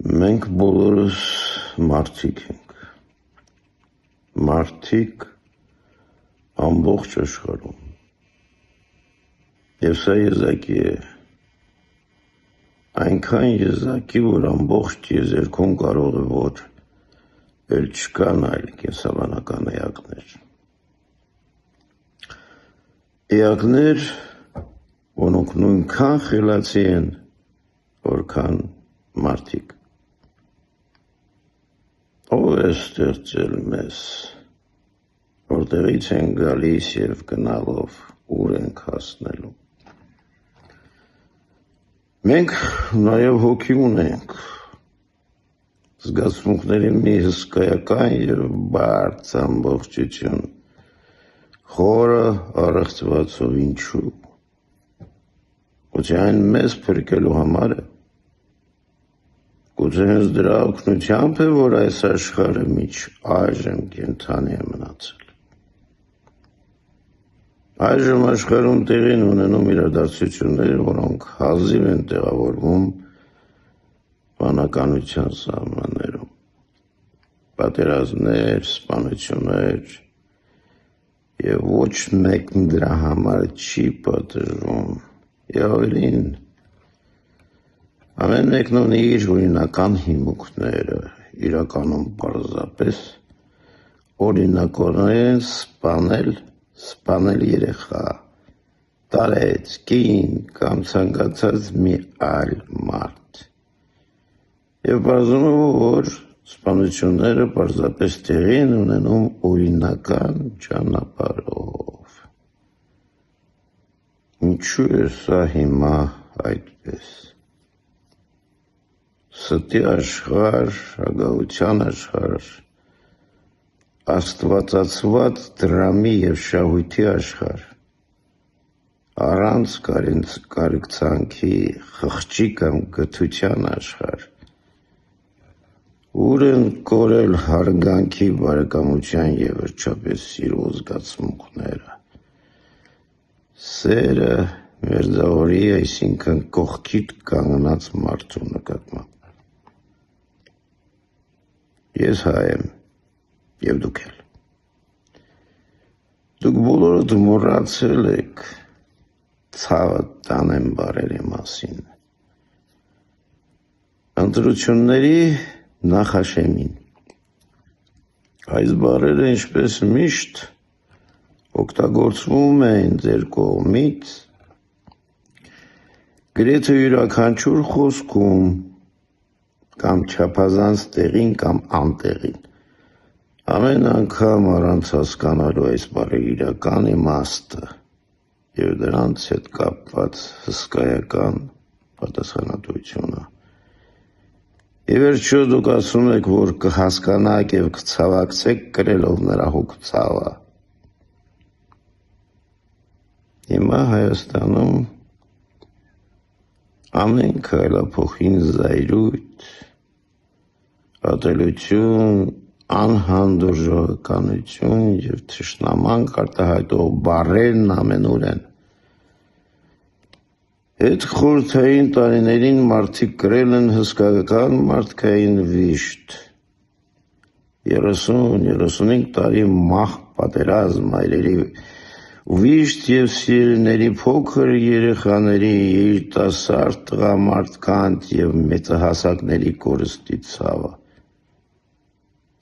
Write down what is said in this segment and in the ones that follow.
Մենք բոլորս մարդիկ ենք, մարդիկ ամբողջ աշխարհում, և սա եզակի է, այնքան եզակի, որ ամբողջ եզերքում կարող է, որ էլ չկան այլ կենսաբանական էակներ, որոնք նույնքան խելացի են, որքան մարդիկ, ով է ստեղծել մեզ, որտեղից են գալիս և գնալով ուր ենք հասնելու։ Մենք նաև հոգի ունենք, զգացմունքների մի հսկայական և բարձ ամբողջություն, խորը առեղծվածով ինչու, գուցե այն մեզ փրկելու համար է, գուցե հենց դրա օգնությամբ է, որ այս աշխարհը մինչ այժմ կենդանի է մնացել։ Այժմ աշխարհում տեղի են ունենում իրադարձություններ, որոնք հազիվ են տեղավորվում բանականության սահմաններում, պատերազմներ, սպանություններ, և ոչ մեկն դրա համար չի պատժվում, և ավելին, ամեն մեկն ունի իր օրինական հիմունքները, իրականում պարզապես օրինակորեն սպանել երեխա, տարեց, կին կամ ցանկացած մի այլ մարդ, և պարզվում է, որ սպանությունները պարզապես տեղի են ունենում օրինական ճանապարհով։ Ինչու է սա հիմա այդպես։ Ստի աշխարհ, ագահության աշխարհ, աստվածացված դրամի և շահույթի աշխարհ, առանց կարեկցանքի, խղճի կամ գթության աշխարհ, ուր են կորել հարգանքի, բարեկամության և վերջապես սիրո զգացմունքները, սերը մերձավորի, այսինքն կողքիդ կանգնած մարդու նկատմամբ։ Ես հայ եմ, և դուք էլ։ Դուք բոլորդ մոռացել եք ցավը տանեմ բառերի մասին, ընտրությունների նախաշեմին։ Այս բառերը ինչպես միշտ օգտագործվում են ձեր կողմից, գրեթե յուրաքանչյուր խոսքում կամ չափազանց տեղին կամ անտեղին, ամեն անգամ առանց հասկանալու այս բառերի իրական իմաստը և դրանց հետ կապված հսկայական պատասխանատվությունը։ Ի վերջո դուք ասում եք, որ կհասկանաք և կցավակցեք կրելով նրա հոգու ցավը։ Հիմա Հայաստանում ամեն քայլափոխին զայրույթ, ատելություն, անհանդուրժողականություն և թշնամանք արտահայտող բառերն ամենուր են։ Հետխորհրդային տարիներին մարդիկ կրել են հսկայական մարդկային վիշտ, 30-35 տարի մահ, պատերազմ, այրերի վիշտ և սիրելիների, փոքր երեխաների, երիտասարդ տղամարդկանց և մեծահասակների կորստի ցավը։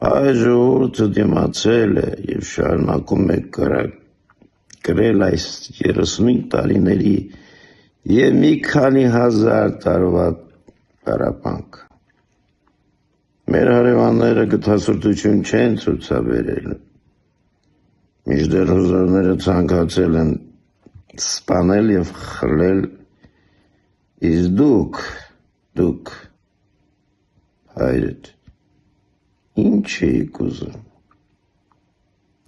Հայ ժողովուրդը դիմացել է և շարունակում է կրել այս 35 տարիների և մի քանի հազար տարվա տառապանքը։ Մեր հարևանները գթասրտություն չեն ցուցաբերել, մինչդեռ հզորները ցանկացել են սպանել և խլել, իսկ դուք հայրդ, ինչ էիք ուզում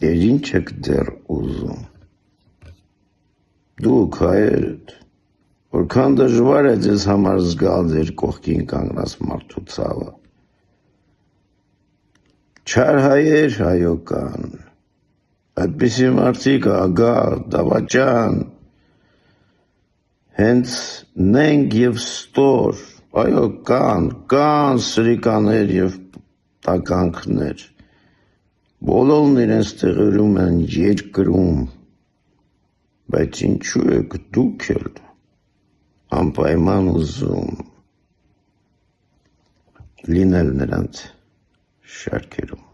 և ինչ եք դեռ ուզում։ Դուք հայերդ, որքան դժվար է ձեզ համար զգալ ձեր կողքին կանգնած մարդու ցավը։ Չար հայեր, այո կան, այդպիսի մարդիկ ագահ, դավաճան, հենց նենգ և ստոր, Այո, կան սրիկաներ և տականքներ, բոլորն իրենց տեղերում են երկրում, բայց ինչու եք դուք էլ անպայման ուզում լինել նրանց շարքերում։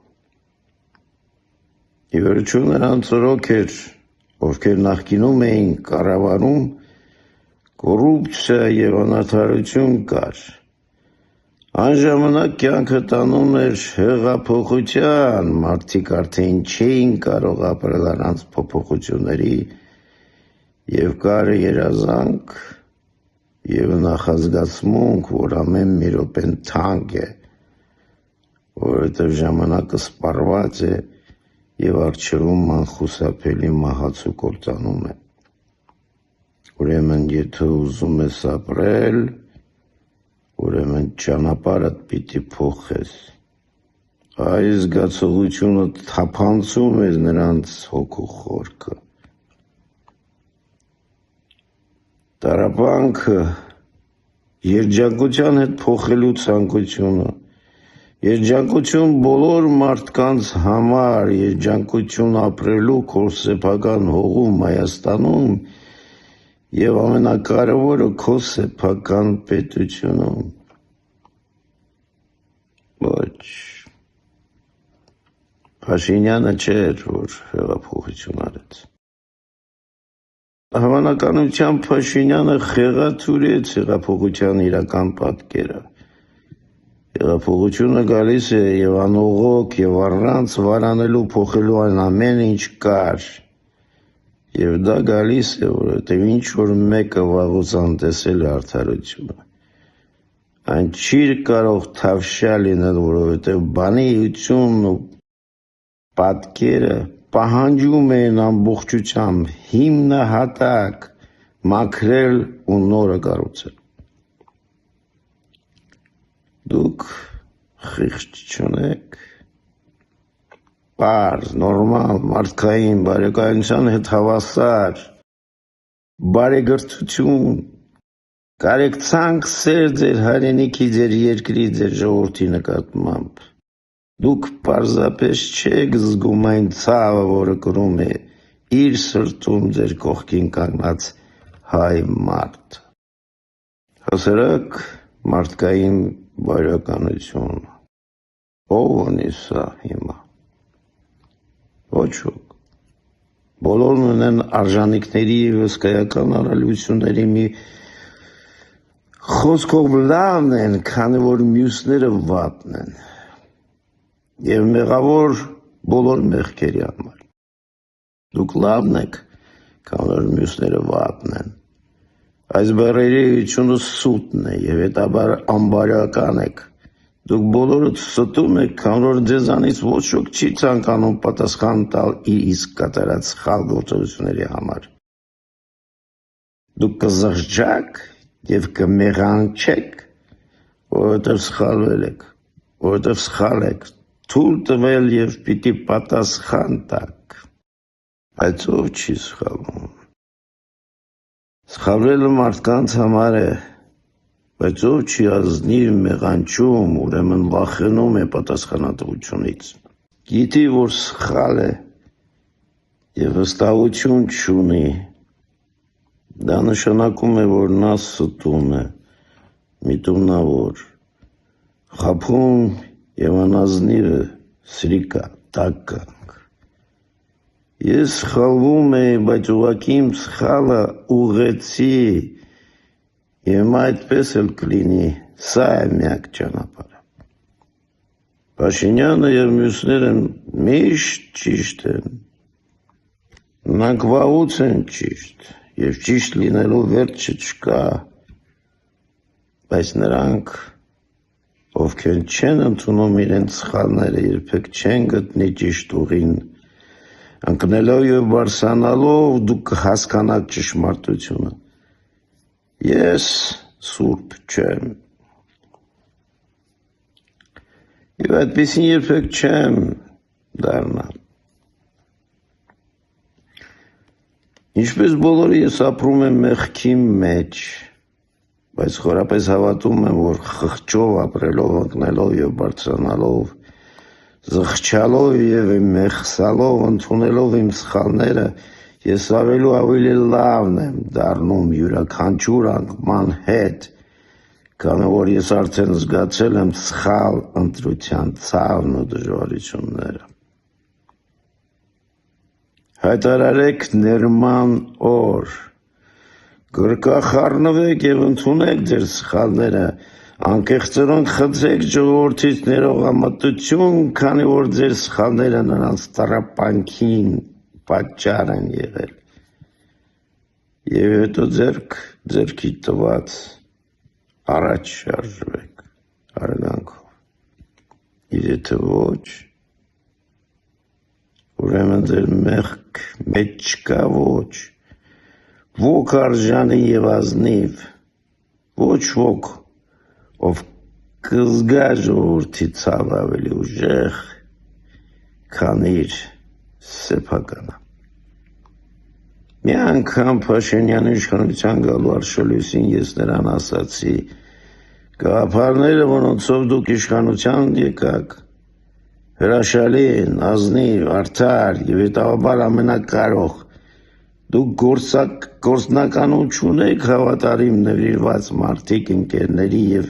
Ի վերջո նրանց օրոք էր, ովքեր նախկինում էին կառավարում, կոռուպցիա և անարդարություն կար։ Այն ժամանակ կյանքը տանում էր հեղափոխության, մարդիկ արդեն չէին կարող ապրել առանց փոփոխությունների, և կար երազանք և նախազգացմունք, որ ամեն մի րոպեն թանկ է, որովհետև ժամանակը սպառված է և առջևում անխուսափելի մահացու կործանում է։ Ուրեմն եթե ուզում ես ապրել, ուրեմն ճանապարհդ պիտի փոխես։ Այս զգացողությունը թափանցում էր նրանց հոգու խորքը։ Տառապանքը, երջանկության հետ փոխելու ցանկությունը, երջանկություն բոլոր մարդկանց համար, երջանկություն ապրելու քո սեփական հողում Հայաստանում և ամենակարևորը քո սեփական պետությունում։ Ոչ, Փաշինյանը չէր, որ հեղափոխություն արեց։ Հավանականությամբ Փաշինյանը խեղաթյուրեց հեղափոխության իրական պատկերը։ Հեղափոխությունը գալիս է և անողոք և առանց վարանելու փոխելու այն ամեն ինչ կար։ Եվ դա գալիս է, որովհետև ինչ-որ մեկը վաղուց անտեսել է արդարությունը։ Այն չի կարող թավշյա լինել, որովհետև բանիությունն ու պատկերը պահանջում էին ամբողջությամբ հիմնահատակ մաքրել ու նորը կառուցել։ Դուք խիղճ չունեք, պարզ, նորմալ, մարդկային, բարեկայության հետ հավասար, բարեգրթություն, կարեկցանք սեր ձեր հայրենիքի, ձեր երկրի, ձեր ժողովրդի նկատմամբ։ Դուք պարզապես չեք զգում այն ցավը, որը կրում է իր սրտում ձեր կողքին կանգնած հայ մարդը։ Հասարակ մարդկային բարոյականություն։ Ո՞վ ունի սա հիմա։ Ոչ ոք։ Բոլորն ունեն արժանիքների և հսկայական առավելությունների մի խոսքով լավն են, քանի որ մյուսները վատն են։ Եվ մեղավոր բոլոր մեղքերի համար։ Դուք լավն եք, քանի որ մյուսները վատն են։ Այս բառերի էությունը սուտն է և հետաբար անբարոյական եք։ Դուք բոլորդ ստում եք, քանի որ ձեզանից ոչ ոք չի ցանկանում պատասխան տալ իր իսկ կատարած սխալ գործողությունների համար։ Դուք կզղջաք և կմեղանչեք, որովհետև սխալվել եք, որովհետև սխալ եք, թույլ տվել և պիտի պատասխան տաք։ Բայց ով չի սխալվում։ Սխալվելը մարդկանց համար է, բայց ով չի ազնիվ մեղանչում, ուրեմն վախենում է պատասխանատվությունից։ Գիտի, որ սխալ է և վստահություն չունի։ Դա նշանակում է, որ նա ստում է, միտումնավոր, խաբում և անազնիվ է, սրիկա, տականք։ Ես սխալվում էի, բայց ուղղակի իմ սխալը ուղղեցի, և այդպես էլ կլինի, սա է միակ ճանապարհը։ Փաշինյանը և մյուսները միշտ ճիշտ են։ Նրանք վաղուց են ճիշտ, և ճիշտ լինելու վերջը չկա, բայց նրանք, ովքեր չեն ընդունում իրենց սխալները, երբեք չեն գտնի ճիշտ ուղին։ Ընկնելով և բարձրանալով դուք կհասկանաք ճշմարտությունը։ Ես սուրբ չեմ։ Եվ այդպիսին երբեք չեմ դառնա։ Ինչպես բոլորը ես ապրում եմ մեղքի մեջ, բայց խորապես հավատում եմ, որ խղճով ապրելով, ընկնելով եւ բարձրանալով, զղջալով եւ մեղսալով, ընդունելով իմ սխալները, ես ավելի լավն եմ դառնում յուրաքանչյուր անկման հետ, քանի որ ես արդեն զգացել եմ սխալ ընտրության ցավն ու դժվարությունները։ Հայտարարեք ներման օր, գրկախառնվեք եւ ընդունեք ձեր սխալները, անկեղծորեն խնդրեք ժողովրդից ներողամտություն, քանի որ ձեր սխալները նրանց տառապանքին պատճառ են եղել։ Եվ հետո ձեռքի տված առաջ շարժվեք հարգանքով։ Եթե ոչ, ուրեմն ձեր մեղք մեջ չկա ոք արժանի եւ ազնիվ, ոչ ոք, ով կզգա ժողովրդի ցավը ավելի ուժեղ, քան իր սեփականը։ Մի անգամ Փաշինյանի իշխանության գալու արշալույսին ես նրան ասացի. «Գաղափարները, որոնցով դուք իշխանության եկաք, հրաշալի են, ազնիվ, արդար եւ հետագաբար ամենակարող։ Դուք գործնականում չունեք հավատարիմ նվիրված մարդիկ, ընկերների եւ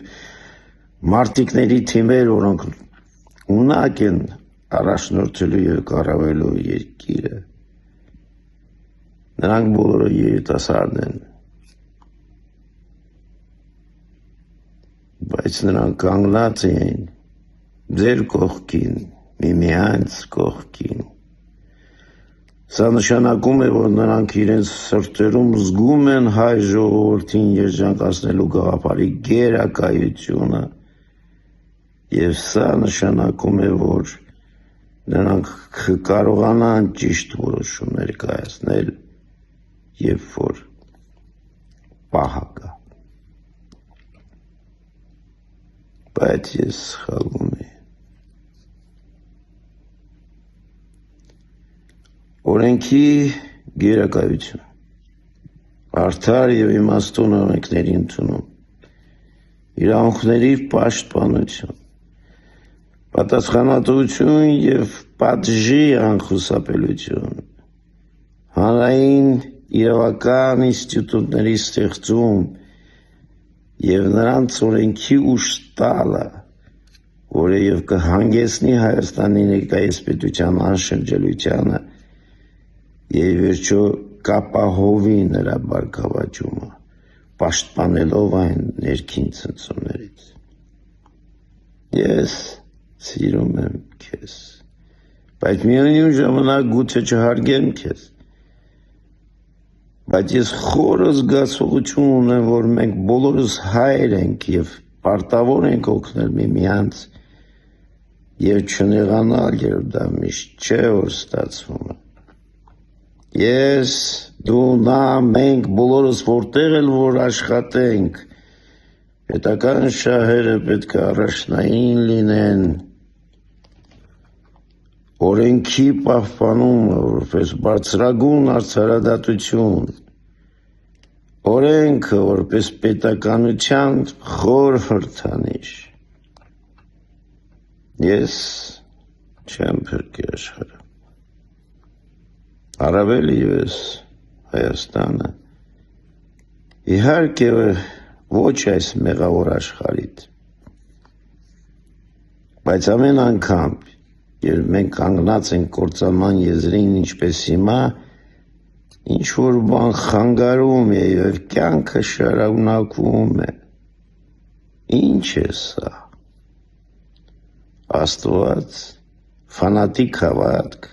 մարտիկների թիմեր, որոնք ունակ են առաջնորդելու եւ կառավարելու երկիրը։ Նրանք բոլորը երիտասարդ են, բայց նրանք կանգնած էին ձեր կողքին, միմյանց կողքին։ Սա նշանակում է, որ նրանք իրենց սրտերում զգում են հայ ժողովրդին երջանկացնելու գաղափարի գերակայությունը, եւ սա նշանակում է, որ նրանք կկարողանան ճիշտ որոշումներ կայացնել, երբ որ պահը կա։ Բայց ես սխալվում եմ։ Օրենքի գերակայություն, արդար եւ իմաստուն օրենքների ընդունում, իրավունքների պաշտպանություն, պատասխանատվություն եւ պատժի անխուսափելիություն, հանրային իրավական ինստիտուտների ստեղծում եւ նրանց օրենքի ուժ տալը, որը եւ կհանգեցնի Հայաստանի ներկայիս պետության անշրջելությանը եւ վերջո կապահովի նրա բարգավաճումը, պաշտպանելով այն ներքին ցնցումներից։ Ես սիրում եմ քեզ, բայց միևնույն ժամանակ գուցե չհարգեմ քեզ, բայց ես խորը զգացողություն ունեմ, որ մենք բոլորս հայեր ենք եւ պարտավոր ենք օգնել միմյանց եւ չնեղանալ, երբ դա միշտ չէ, որ ստացվում է։ Ես, դու, նա, մենք բոլորս որտեղ էլ որ աշխատենք, պետական շահերը պետք է առաջնային լինեն, օրենքի պահպանումը որպես բարձրագույն արդարադատություն, օրենքը որպես պետականության խոր հրթանիշ։ Ես չեմ փրկի աշխարհը, առավել ևս Հայաստանը, իհարկե ոչ այս մեղավոր աշխարհից, բայց ամեն անգամ, երբ մենք կանգնած ենք կործանման եզրին, ինչպես հիմա, ինչ-որ բան խանգարում է եւ կյանքը շարունակվում է։ Ինչ է սա։ Աստված, ֆանատիկ հավատք,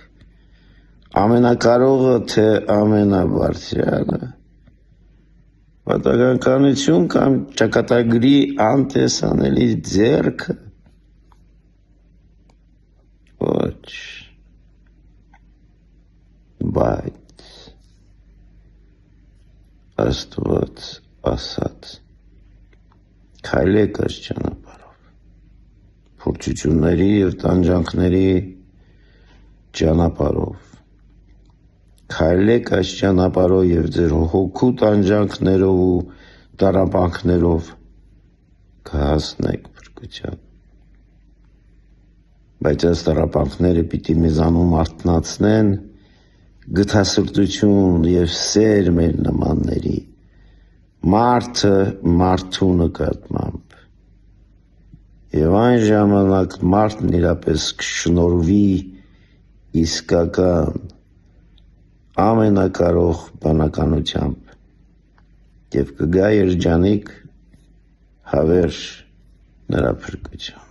ամենակարողը թե ամենաբարձրյալը, պատահականություն կամ ճակատագրի անտեսանելի ձեռքը։ Ոչ, բայց Աստված ասաց, քայլեք այս ճանապարհով, փորձությունների եւ տանջանքների ճանապարհով, քայլեք այս ճանապարհով եւ ձեր հոգու տանջանքներով ու տառապանքներով կհասնեք փրկության։ Բայց այս տառապանքները պիտի մեզանում արթնացնեն գթասրտություն եւ սեր մեր նմանների, մարդը մարդու նկատմամբ, եւ այն ժամանակ մարդն իրապես կշնորհվի իսկական ամենակարող բանականությամբ եւ կգա երջանիկ հավերժ նրա փրկություն։